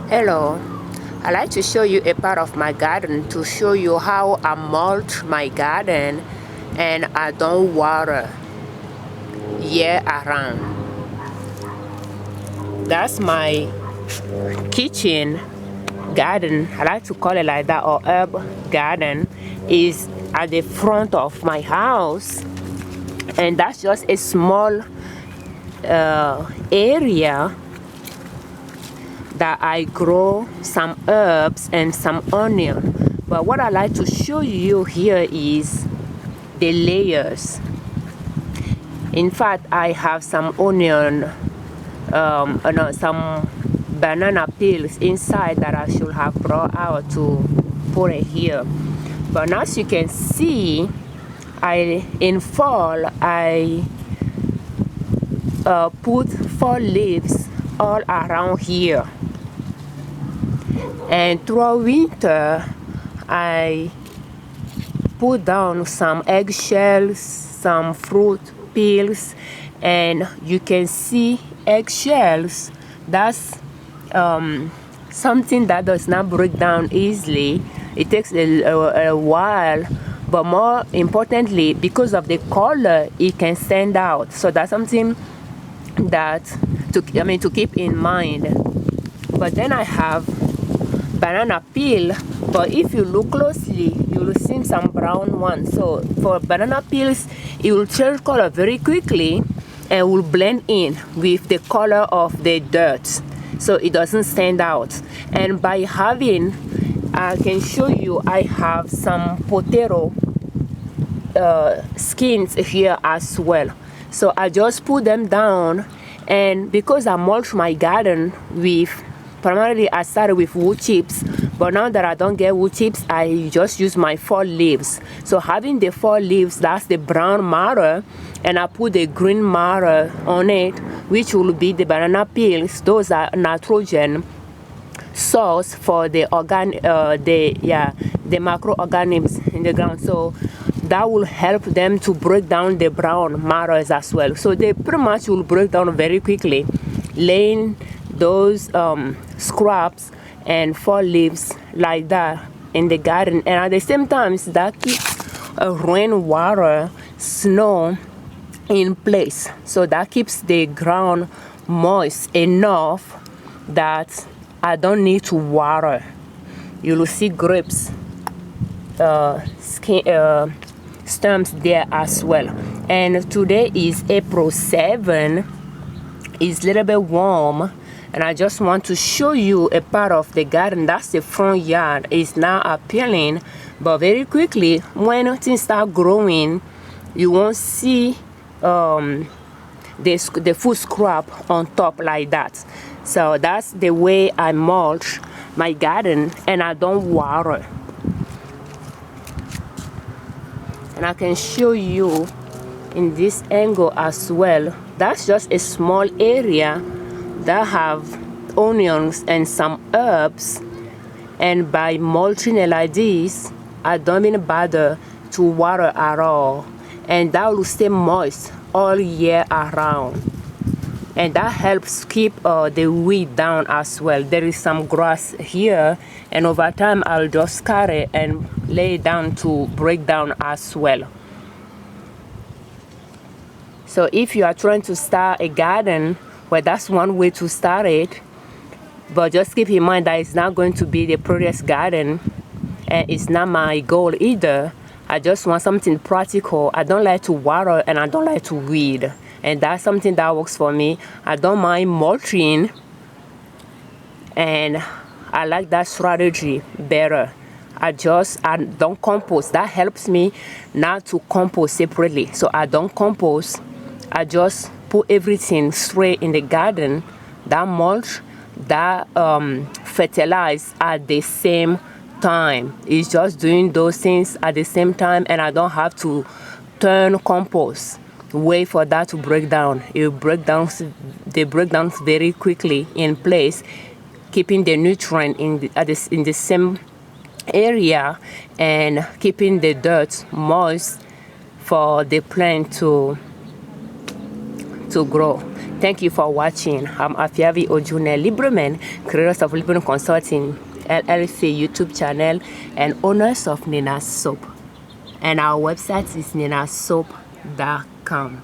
Hello, I'd like to show you a part of my garden to show you how I mulch my garden and I don't water year around. That's my kitchen garden, I like to call it like that, or herb garden, is at the front of my house, and that's just a small area that I grow some herbs and some onion. But what I like to show you here is the layers. In fact, I have some onion, some banana peels inside that I should have brought out to put it here. But as you can see, in fall I put fall leaves all around here. And throughout winter, I put down some eggshells, some fruit peels, and you can see eggshells. That's something that does not break down easily. It takes a while, but more importantly, because of the color, it can stand out. So that's something that to keep in mind. But then I have banana peel, but if you look closely you will see some brown ones. So for banana peels, it will change color very quickly and will blend in with the color of the dirt, so it doesn't stand out. And by having, I can show you, I have some potato skins here as well. So I just put them down, and because I mulch my garden with, primarily I started with wood chips, but now that I don't get wood chips, I just use my fall leaves. So having the fall leaves, that's the brown matter, and I put the green matter on it, which will be the banana peels. Those are nitrogen source for the the microorganisms in the ground. So that will help them to break down the brown matters as well. So they pretty much will break down very quickly, laying those scraps and fall leaves like that in the garden. And at the same time, that keeps rainwater, snow in place. So that keeps the ground moist enough that I don't need to water. You will see grapes stems there as well. And today is April 7. It's a little bit warm, and I just want to show you a part of the garden. That's the front yard. It's now appealing, but very quickly when things start growing, you won't see the food scrap on top like that. So that's the way I mulch my garden, and I don't water. And I can show you in this angle as well. That's just a small area that have onions and some herbs, and by mulching it like this, I don't even bother to water at all, and that will stay moist all year around. And that helps keep the weed down as well. There is some grass here, and over time I'll just cut it and lay it down to break down as well. So if you are trying to start a garden, well, that's one way to start it. But just keep in mind that it's not going to be the prettiest garden, and it's not my goal either. I just want something practical. I don't like to water, and I don't like to weed. And that's something that works for me. I don't mind mulching, and I like that strategy better. I don't compost. That helps me not to compost separately. So I don't compost. I just put everything straight in the garden. That mulch, that fertilize at the same time. It's just doing those things at the same time, and I don't have to turn compost. Wait for that to break down. They break down very quickly in place, keeping the nutrient in the same area and keeping the dirt moist for the plant to grow. Thank you for watching. I'm Afiavi Ojune Liberman, creators of Liberman Consulting L.L.C YouTube channel and owners of Nina's Soap. And our website is ninasoap.com.